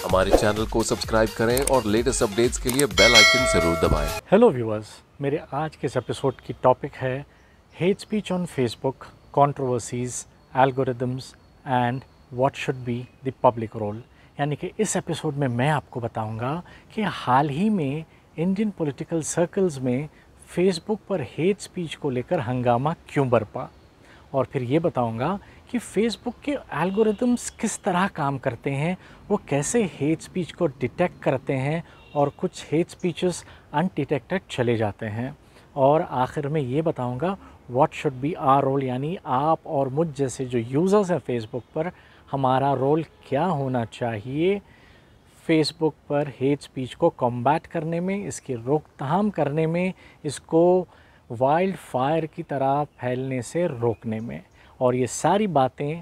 हमारे चैनल को सब्सक्राइब करें और लेटेस्ट अपडेट्स के लिए बेल आइकन जरूर दबाएं। हेलो व्यूअर्स, मेरे आज के इस एपिसोड की टॉपिक है hate speech on Facebook, controversies, algorithms and what should be the public role. यानी कि इस एपिसोड में मैं आपको बताऊंगा कि हाल ही में इंडियन पॉलिटिकल सर्कल्स में फेसबुक पर हेट स्पीच को लेकर हंगामा क्यों बरपा, और फिर ये बताऊंगा कि फेसबुक के एल्गोरिदम्स किस तरह काम करते हैं, वो कैसे हेट स्पीच को डिटेक्ट करते हैं और कुछ हेट स्पीचेस अनडिटेक्टेड चले जाते हैं। और आखिर में ये बताऊंगा what should be our role, यानी आप और मुझ जैसे जो यूज़र्स हैं फेसबुक पर, हमारा रोल क्या होना चाहिए फेसबुक पर हेट स्पीच को कॉम्बैट करने में, इसकी रोकथाम करने में, इसको वाइल्ड फायर की तरह फैलने से रोकने में। और ये सारी बातें,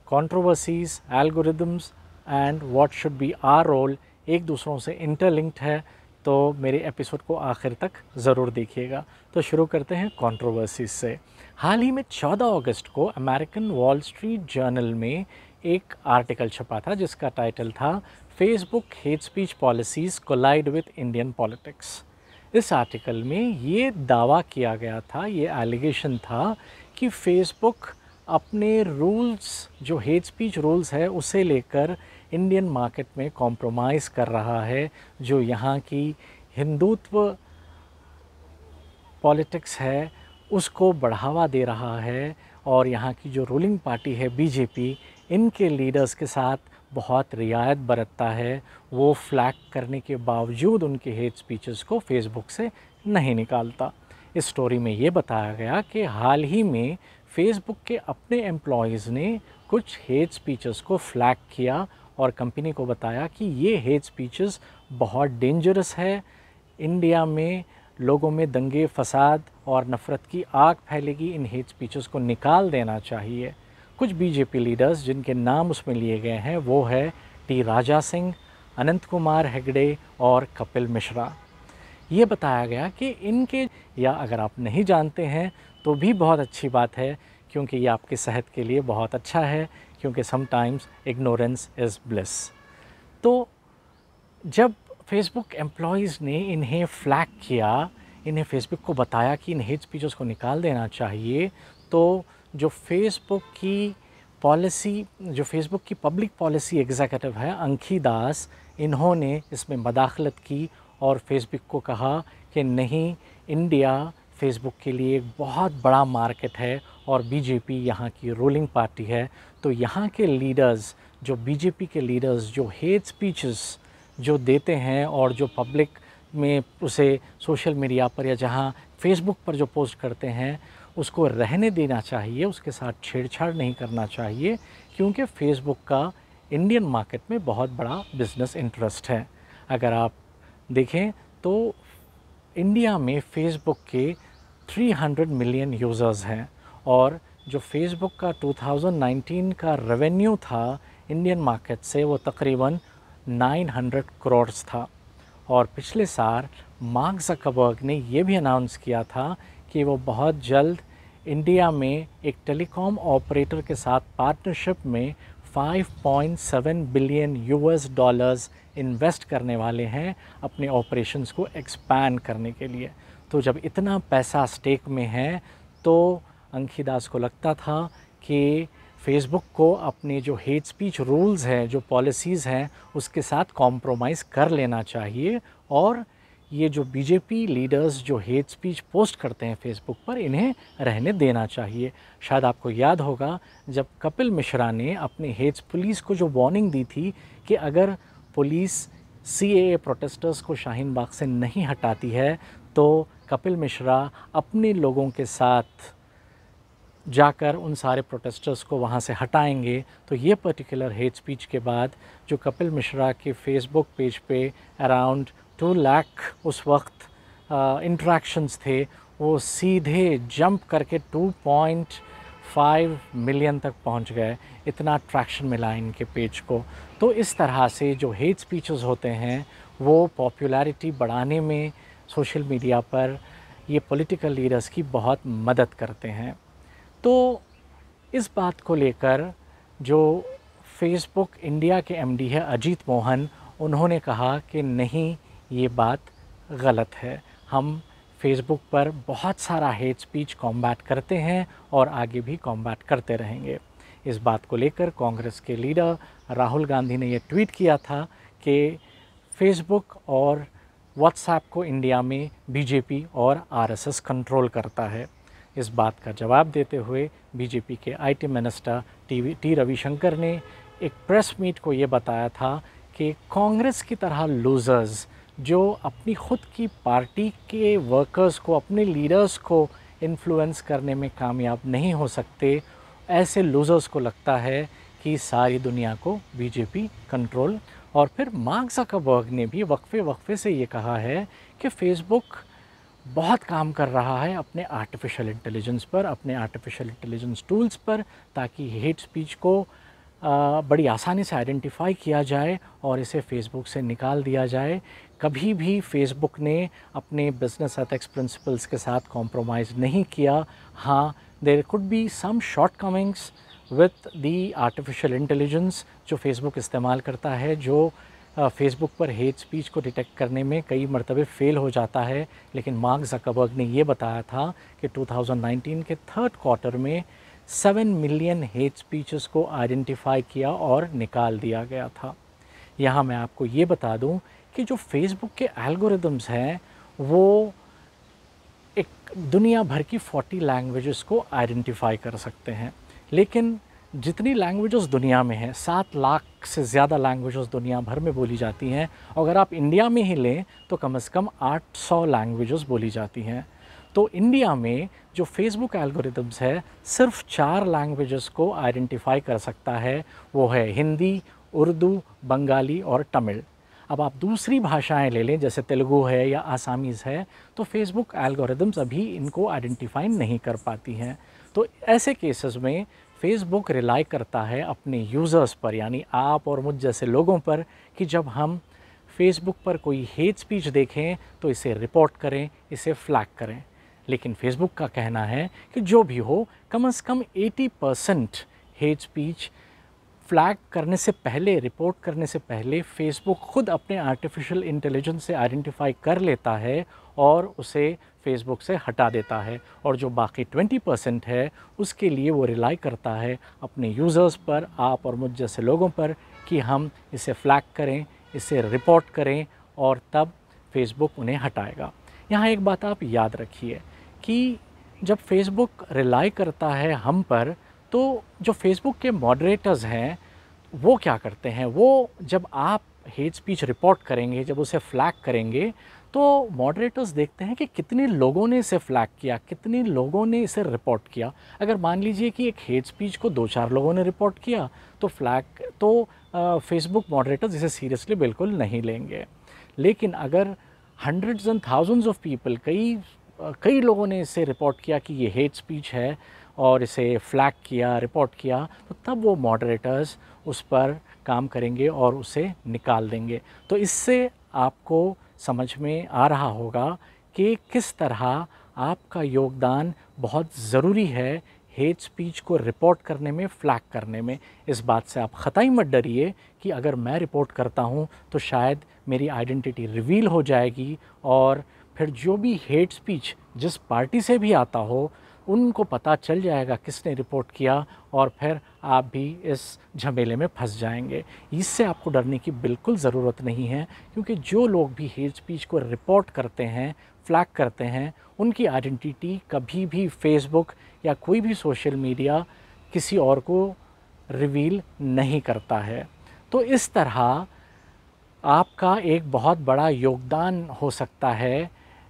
controversies, algorithms and what should be our role एक दूसरों से इंटरलिंक्ड है, तो मेरे एपिसोड को आखिर तक ज़रूर देखिएगा। तो शुरू करते हैं कंट्रोवर्सीज से। हाल ही में 14 अगस्त को अमेरिकन वॉल स्ट्रीट जर्नल में एक आर्टिकल छपा था जिसका टाइटल था Facebook hate speech policies collide with Indian politics. इस आर्टिकल में ये दावा किया गया था, ये एलिगेशन था कि फेसबुक अपने रूल्स, जो हेट स्पीच रूल्स है, उसे लेकर इंडियन मार्केट में कॉम्प्रोमाइज़ कर रहा है। जो यहाँ की हिंदुत्व पॉलिटिक्स है उसको बढ़ावा दे रहा है, और यहाँ की जो रूलिंग पार्टी है बीजेपी, इनके लीडर्स के साथ बहुत रियायत बरतता है। वो फ्लैग करने के बावजूद उनके हेट स्पीचेस को फेसबुक से नहीं निकालता। इस स्टोरी में ये बताया गया कि हाल ही में फेसबुक के अपने एम्प्लॉयज़ ने कुछ हेट स्पीचेस को फ्लैग किया और कंपनी को बताया कि ये हेट स्पीचेस बहुत डेंजरस है, इंडिया में लोगों में दंगे फसाद और नफ़रत की आग फैलेगी, इन हेट स्पीचेस को निकाल देना चाहिए। कुछ बीजेपी लीडर्स जिनके नाम उसमें लिए गए हैं वो है टी राजा सिंह, अनंत कुमार हेगड़े और कपिल मिश्रा। ये बताया गया कि इनके, या अगर आप नहीं जानते हैं तो भी बहुत अच्छी बात है, क्योंकि ये आपकी सेहत के लिए बहुत अच्छा है, क्योंकि समटाइम्स इग्नोरेंस इज़ ब्लिस। तो जब फेसबुक एम्प्लॉयज़ ने इन्हें फ्लैग किया, इन्हें फेसबुक को बताया कि इन हेट स्पीचेस को निकाल देना चाहिए, तो जो फेसबुक की पॉलिसी, जो फेसबुक की पब्लिक पॉलिसी एग्जीक्यूटिव है अंकी दास, इन्होंने इसमें मदाखलत की और फेसबुक को कहा कि नहीं, इंडिया फेसबुक के लिए एक बहुत बड़ा मार्केट है और बीजेपी यहाँ की रूलिंग पार्टी है। तो यहाँ के लीडर्स, जो बीजेपी के लीडर्स जो हेट स्पीचेस जो देते हैं और जो पब्लिक में उसे सोशल मीडिया पर या जहाँ फेसबुक पर जो पोस्ट करते हैं, उसको रहने देना चाहिए, उसके साथ छेड़छाड़ नहीं करना चाहिए, क्योंकि फेसबुक का इंडियन मार्केट में बहुत बड़ा बिजनेस इंटरेस्ट है। अगर आप देखें तो इंडिया में फेसबुक के 300 मिलियन यूज़र्स हैं, और जो फेसबुक का 2019 का रेवेन्यू था इंडियन मार्केट से, वो तकरीबन 900 करोड़ था। और पिछले साल मार्क ज़करबर्ग ने ये भी अनाउंस किया था कि वो बहुत जल्द इंडिया में एक टेलीकॉम ऑपरेटर के साथ पार्टनरशिप में 5.7 बिलियन यूएस डॉलर्स इन्वेस्ट करने वाले हैं अपने ऑपरेशंस को एक्सपैंड करने के लिए। तो जब इतना पैसा स्टेक में है, तो अंकी दास को लगता था कि फेसबुक को अपने जो हेट स्पीच रूल्स हैं, जो पॉलिसीज़ हैं, उसके साथ कॉम्प्रोमाइज़ कर लेना चाहिए, और ये जो बीजेपी लीडर्स जो हेट स्पीच पोस्ट करते हैं फेसबुक पर, इन्हें रहने देना चाहिए। शायद आपको याद होगा जब कपिल मिश्रा ने अपने हेट पुलिस को जो वार्निंग दी थी कि अगर पुलिस सीएए प्रोटेस्टर्स को शाहीन बाग से नहीं हटाती है तो कपिल मिश्रा अपने लोगों के साथ जाकर उन सारे प्रोटेस्टर्स को वहाँ से हटाएंगे। तो ये पर्टिकुलर हेट स्पीच के बाद जो कपिल मिश्रा के फेसबुक पेज पे अराउंड 2 लाख उस वक्त इंट्रैक्शंस थे, वो सीधे जंप करके 2.5 मिलियन तक पहुंच गए। इतना ट्रैक्शन मिला इनके पेज को। तो इस तरह से जो हेट स्पीचेस होते हैं वो पॉपुलैरिटी बढ़ाने में सोशल मीडिया पर ये पॉलिटिकल लीडर्स की बहुत मदद करते हैं। तो इस बात को लेकर जो फेसबुक इंडिया के एमडी है अजीत मोहन, उन्होंने कहा कि नहीं, ये बात गलत है। हम फेसबुक पर बहुत सारा हेट स्पीच कॉम्बैट करते हैं और आगे भी कॉम्बैट करते रहेंगे। इस बात को लेकर कांग्रेस के लीडर राहुल गांधी ने ये ट्वीट किया था कि फेसबुक और व्हाट्सएप को इंडिया में बीजेपी और आरएसएस कंट्रोल करता है। इस बात का जवाब देते हुए बीजेपी के आईटी मिनिस्टर टी रविशंकर ने एक प्रेस मीट को ये बताया था कि कांग्रेस की तरह लूज़र्स जो अपनी खुद की पार्टी के वर्कर्स को, अपने लीडर्स को इन्फ्लुएंस करने में कामयाब नहीं हो सकते, ऐसे लूज़र्स को लगता है कि सारी दुनिया को बीजेपी कंट्रोल। और फिर मार्क ज़करबर्ग ने भी वक्फे से ये कहा है कि फ़ेसबुक बहुत काम कर रहा है अपने आर्टिफिशियल इंटेलिजेंस पर, अपने आर्टिफिशियल इंटेलिजेंस टूल्स पर, ताकि हेट स्पीच को बड़ी आसानी से आइडेंटिफाई किया जाए और इसे फ़ेसबुक से निकाल दिया जाए। कभी भी फ़ेसबुक ने अपने बिजनेस एथिक्स प्रिंसिपल्स के साथ कॉम्प्रोमाइज़ नहीं किया। हाँ, there could be some shortcomings with the artificial intelligence जो फ़ेसबुक इस्तेमाल करता है, जो फ़ेसबुक पर हेट स्पीच को डिटेक्ट करने में कई मरतबे फ़ेल हो जाता है। लेकिन मार्क ज़करबर्ग ने ये बताया था कि 2019 के थर्ड क्वार्टर में 7 मिलियन हेट स्पीचेस को आइडेंटिफाई किया और निकाल दिया गया था। यहाँ मैं आपको ये बता दूं कि जो फेसबुक के एल्गोरिदम्स हैं वो एक दुनिया भर की 40 लैंग्वेजेस को आइडेंटिफाई कर सकते हैं। लेकिन जितनी लैंग्वेजेस दुनिया में हैं, 7 लाख से ज़्यादा लैंग्वेजेस दुनिया भर में बोली जाती हैं। अगर आप इंडिया में ही लें तो कम से कम 800 लैंग्वेजेस बोली जाती हैं। तो इंडिया में जो फेसबुक एल्गोरिदम्स है सिर्फ 4 लैंग्वेजेस को आइडेंटिफाई कर सकता है, वो है हिंदी, उर्दू, बंगाली और तमिल। अब आप दूसरी भाषाएं ले लें जैसे तेलुगु है या आसामीज़ है, तो फेसबुक एल्गोरिदम्स अभी इनको आइडेंटिफाई नहीं कर पाती हैं। तो ऐसे केसेस में फेसबुक रिलाई करता है अपने यूज़र्स पर, यानी आप और मुझ जैसे लोगों पर, कि जब हम फेसबुक पर कोई हेट स्पीच देखें तो इसे रिपोर्ट करें, इसे फ्लैग करें। लेकिन फेसबुक का कहना है कि जो भी हो, कम से कम 80% हेट स्पीच फ्लैग करने से पहले, रिपोर्ट करने से पहले फेसबुक खुद अपने आर्टिफिशियल इंटेलिजेंस से आइडेंटिफाई कर लेता है और उसे फेसबुक से हटा देता है। और जो बाकी 20% है उसके लिए वो रिलाई करता है अपने यूज़र्स पर, आप और मुझ जैसे लोगों पर, कि हम इसे फ्लैग करें, इसे रिपोर्ट करें और तब फेसबुक उन्हें हटाएगा। यहाँ एक बात आप याद रखिए कि जब फेसबुक रिलाई करता है हम पर, तो जो फेसबुक के मॉडरेटर्स हैं वो क्या करते हैं, वो जब आप हेट स्पीच रिपोर्ट करेंगे, जब उसे फ्लैग करेंगे, तो मॉडरेटर्स देखते हैं कि कितने लोगों ने इसे फ्लैग किया, कितने लोगों ने इसे रिपोर्ट किया। अगर मान लीजिए कि एक हेट स्पीच को 2-4 लोगों ने रिपोर्ट किया तो फेसबुक मॉडरेटर्स इसे सीरियसली बिल्कुल नहीं लेंगे। लेकिन अगर hundreds and thousands of people, कई लोगों ने इसे रिपोर्ट किया कि ये हेट स्पीच है और इसे फ्लैग किया, रिपोर्ट किया, तो तब वो मॉडरेटर्स उस पर काम करेंगे और उसे निकाल देंगे। तो इससे आपको समझ में आ रहा होगा कि किस तरह आपका योगदान बहुत ज़रूरी है हेट स्पीच को रिपोर्ट करने में, फ्लैग करने में। इस बात से आप ख़तई मत डरिए कि अगर मैं रिपोर्ट करता हूँ तो शायद मेरी आइडेंटिटी रिवील हो जाएगी और फिर जो भी हेट स्पीच जिस पार्टी से भी आता हो उनको पता चल जाएगा किसने रिपोर्ट किया और फिर आप भी इस झमेले में फंस जाएंगे। इससे आपको डरने की बिल्कुल ज़रूरत नहीं है, क्योंकि जो लोग भी हेट स्पीच को रिपोर्ट करते हैं, फ्लैग करते हैं, उनकी आइडेंटिटी कभी भी फेसबुक या कोई भी सोशल मीडिया किसी और को रिवील नहीं करता है। तो इस तरह आपका एक बहुत बड़ा योगदान हो सकता है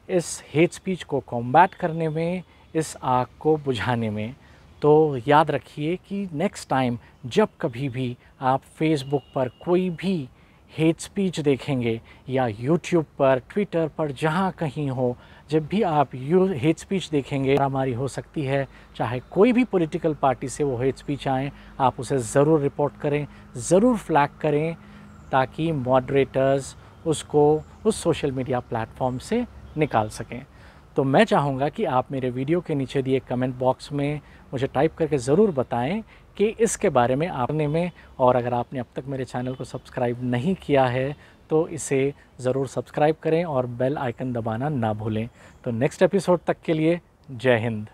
इस हेट स्पीच को कॉम्बैट करने में, इस आग को बुझाने में। तो याद रखिए कि नेक्स्ट टाइम जब कभी भी आप फेसबुक पर कोई भी हेट स्पीच देखेंगे या यूट्यूब पर, ट्विटर पर, जहाँ कहीं हो, जब भी आप हेट स्पीच देखेंगे, मारामारी हो सकती है, चाहे कोई भी पॉलिटिकल पार्टी से वो हेट स्पीच आए, आप उसे ज़रूर रिपोर्ट करें, ज़रूर फ्लैग करें, ताकि मॉडरेटर्स उसको उस सोशल मीडिया प्लेटफॉर्म से निकाल सकें। तो मैं चाहूँगा कि आप मेरे वीडियो के नीचे दिए कमेंट बॉक्स में मुझे टाइप करके ज़रूर बताएं कि इसके बारे में आपने में, और अगर आपने अब तक मेरे चैनल को सब्सक्राइब नहीं किया है तो इसे ज़रूर सब्सक्राइब करें और बेल आइकन दबाना ना भूलें। तो नेक्स्ट एपिसोड तक के लिए जय हिंद।